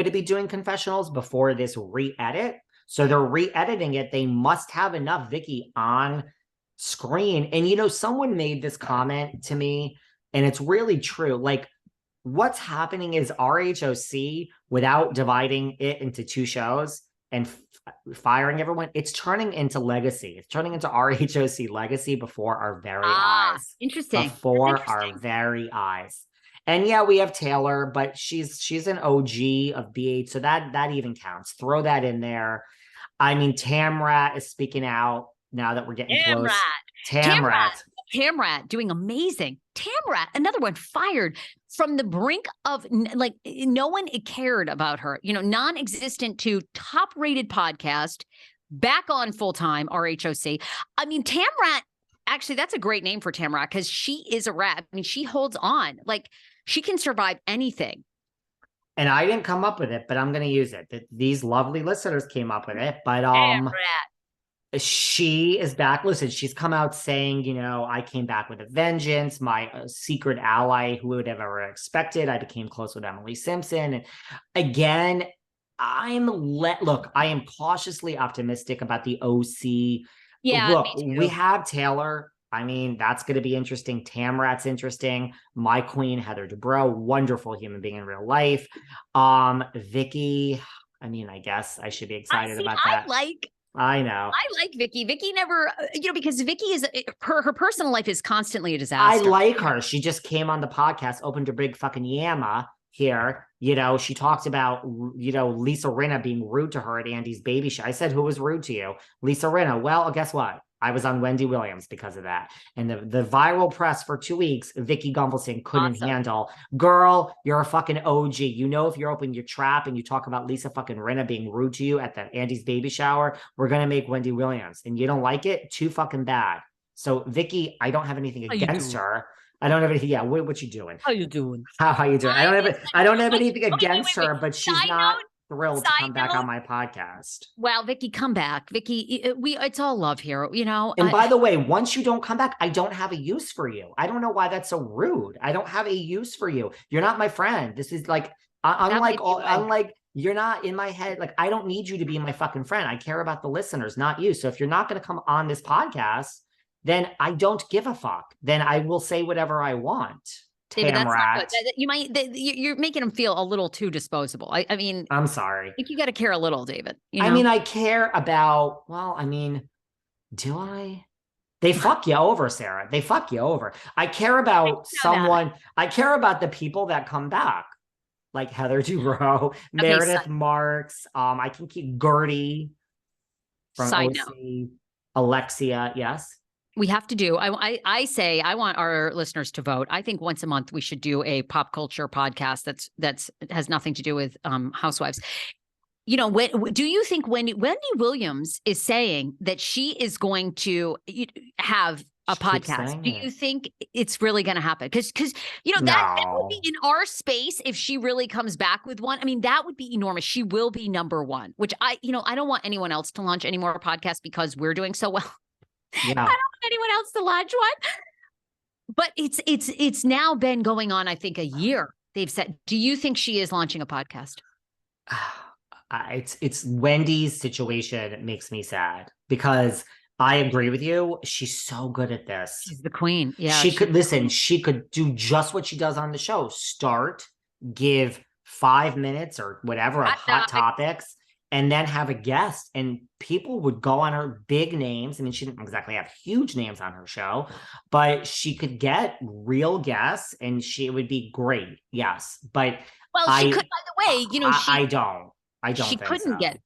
to be doing confessionals before this re-edit. So they're re-editing it. They must have enough Vicki on screen. And, you know, someone made this comment to me, and it's really true. Like, what's happening is RHOC, without dividing it into two shows and firing everyone, it's turning into Legacy. It's turning into RHOC Legacy before our very eyes. Interesting. Before our very eyes. And yeah, we have Taylor, but she's an OG of BH, so that even counts. Throw that in there. I mean, Tamra is speaking out now that we're getting close. Tamra doing amazing. Tamra, another one, fired from the brink of, like, no one cared about her. You know, non-existent to top-rated podcast, back on full-time RHOC. I mean, Tamra, actually, that's a great name for Tamra because she is a rat. I mean, she holds on. Like, she can survive anything. And I didn't come up with it, but I'm going to use it. These lovely listeners came up with it. But she is back. Listen, she's come out saying, you know, I came back with a vengeance. My secret ally, who would have ever expected. I became close with Emily Simpson. And again, I am cautiously optimistic about the OC. Yeah, look, we have Taylor. I mean, that's going to be interesting. Tamrat's interesting. My queen, Heather Dubrow, wonderful human being in real life. Vicki, I mean, I guess I should be excited about that. I know. I like Vicki. Vicki never, you know, because Vicki is, her personal life is constantly a disaster. I like her. She just came on the podcast, opened a big fucking yamma here. You know, she talks about, you know, Lisa Rinna being rude to her at Andy's baby shower. I said, who was rude to you? Lisa Rinna. Well, guess what? I was on Wendy Williams because of that. And the viral press for 2 weeks, Vicki Gunvalson couldn't handle. Girl, you're a fucking OG. You know, if you're opening your trap and you talk about Lisa fucking Rinna being rude to you at the Andy's baby shower, we're going to make Wendy Williams. And you don't like it? Too fucking bad. So Vicki, I don't have anything against her. I don't have anything. Yeah, what you doing? How you doing? How you doing? I don't have anything against her, but she's not thrilled to come back on my podcast. Well, Vicki, come back. Vicki, it's all love here, you know. And by the way, once you don't come back, I don't have a use for you. I don't know why that's so rude. I don't have a use for you. You're not my friend. This is like, unlike you're not in my head. Like, I don't need you to be my fucking friend. I care about the listeners, not you. So if you're not going to come on this podcast, then I don't give a fuck. Then I will say whatever I want. David, that's not good. You're making them feel a little too disposable. I mean, I'm sorry. I think you got to care a little, David. You know? I mean, I care about, well, I mean, do I? They fuck you over, Sarah. They fuck you over. I care about someone. I care about the people that come back, like Heather Dubrow, Meredith Marks. I can keep Gertie from OC, Alexia. Yes. We have to do. I say I want our listeners to vote. I think once a month we should do a pop culture podcast that's has nothing to do with Housewives. You know, do you think Wendy Williams is saying that she is going to have a podcast? Do you think it's really going to happen? Because you know that would be in our space if she really comes back with one. I mean, that would be enormous. She will be number one. Which I don't want anyone else to launch any more podcasts because we're doing so well. Yeah. I don't want anyone else to launch one. But it's now been going on, I think, a year. They've said, do you think she is launching a podcast? It's Wendy's situation. It makes me sad because I agree with you. She's so good at this. She's the queen. Yeah. She could do just what she does on the show. Start, give 5 minutes or whatever of hot topics, and then have a guest, and people would go on her big names. I mean, she didn't exactly have huge names on her show, but she could get real guests and it would be great. Yes. But she could, by the way, you know, I don't think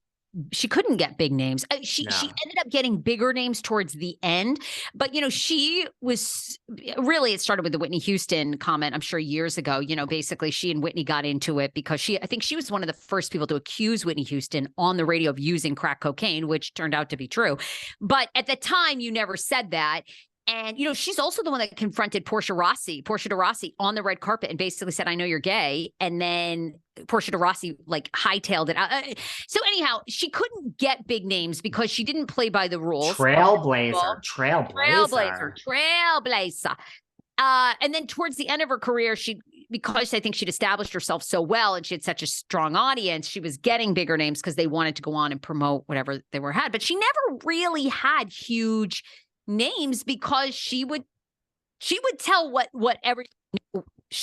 she couldn't get big names. She ended up getting bigger names towards the end, but you know, she was really, it started with the Whitney Houston comment, I'm sure years ago. You know, basically she and Whitney got into it because I think she was one of the first people to accuse Whitney Houston on the radio of using crack cocaine, which turned out to be true. But at the time, you never said that. And, you know, she's also the one that confronted Portia de Rossi on the red carpet and basically said, I know you're gay. And then Portia de Rossi like hightailed it out. So anyhow, she couldn't get big names because she didn't play by the rules. Trailblazer. And then towards the end of her career, because I think she'd established herself so well and she had such a strong audience, she was getting bigger names because they wanted to go on and promote whatever they had. But she never really had huge names because she would tell what every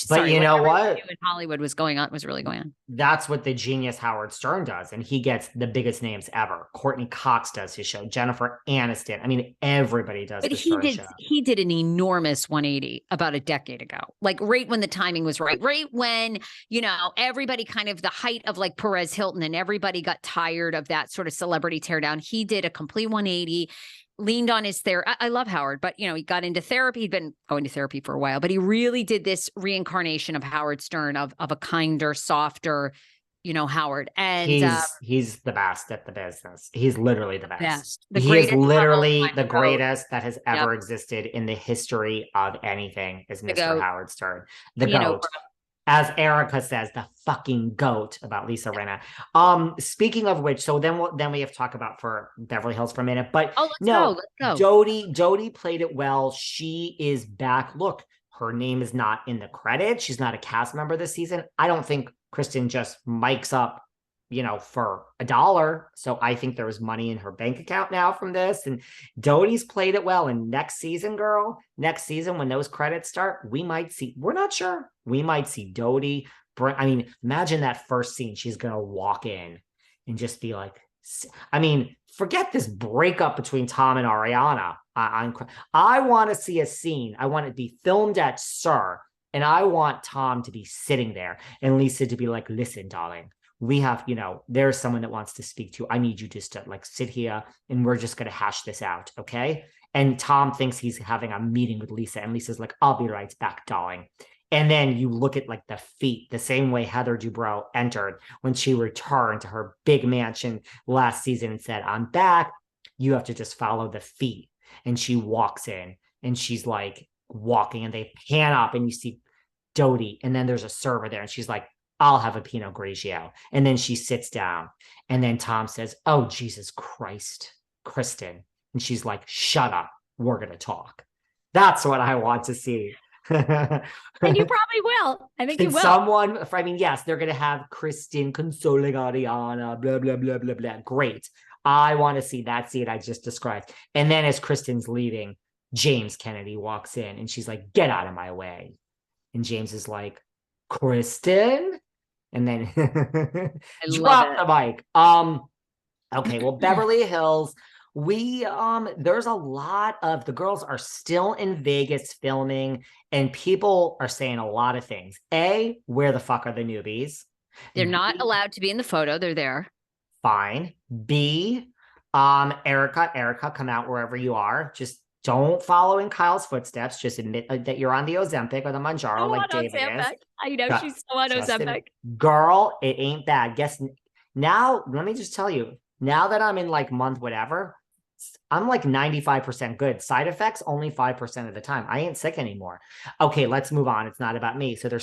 But you know what? In Hollywood was really going on. That's what the genius Howard Stern does. And he gets the biggest names ever. Courtney Cox does his show. Jennifer Aniston. I mean, everybody does the Stern show. He did an enormous 180 about a decade ago. Like right when the timing was right when, everybody kind of the height of like Perez Hilton and everybody got tired of that sort of celebrity teardown. He did a complete 180. Leaned on his therapy. I love Howard, but he got into therapy. He'd been going to therapy for a while, but he really did this reincarnation of Howard Stern of a kinder, softer, Howard. And he's the best at the business. He's literally the best. He is literally the greatest that has ever existed in the history of anything is Mr. Howard Stern. The GOAT. As Erica says, the fucking GOAT about Lisa Rinna. Speaking of which, so then we have to talk about for Beverly Hills for a minute. But let's go. Doute played it well. She is back. Look, her name is not in the credits. She's not a cast member this season. I don't think Kristen just mics up, for $1. So I think there was money in her bank account now from this. And Doute's played it well. And next season, when those credits start, we're not sure. We might see Doute. I mean, imagine that first scene. She's going to walk in and just be like, forget this breakup between Tom and Ariana. I want to see a scene. I want it to be filmed at SUR. And I want Tom to be sitting there and Lisa to be like, listen, darling, we have, there's someone that wants to speak to you. I need you just to like sit here and we're just going to hash this out. Okay. And Tom thinks he's having a meeting with Lisa and Lisa's like, I'll be right back, darling. And then you look at like the feet, the same way Heather Dubrow entered when she returned to her big mansion last season and said, I'm back. You have to just follow the feet. And she walks in and she's like walking and they pan up and you see Doute. And then there's a server there and she's like, I'll have a Pinot Grigio. And then she sits down and then Tom says, oh, Jesus Christ, Kristen. And she's like, shut up. We're going to talk. That's what I want to see. And you probably will. I think you will. Yes, they're going to have Kristen consoling Ariana, blah, blah, blah, blah, blah. Great. I want to see that scene I just described. And then as Kristen's leaving, James Kennedy walks in and she's like, get out of my way. And James is like, Kristen? And then drop the mic. Okay, well, Beverly Hills, there's a lot of the girls are still in Vegas filming and people are saying a lot of things. A, where the fuck are the newbies? They're not allowed to be in the photo. They're there. Fine. B, Erica, come out wherever you are. Just don't follow in Kyle's footsteps. Just admit that you're on the Ozempic or the Manjaro like David is. I know she's so on Ozempic. Girl, it ain't bad. Guess now, let me just tell you, now that I'm in like month whatever, I'm like 95% good. Side effects, only 5% of the time. I ain't sick anymore. Okay, let's move on. It's not about me. So there's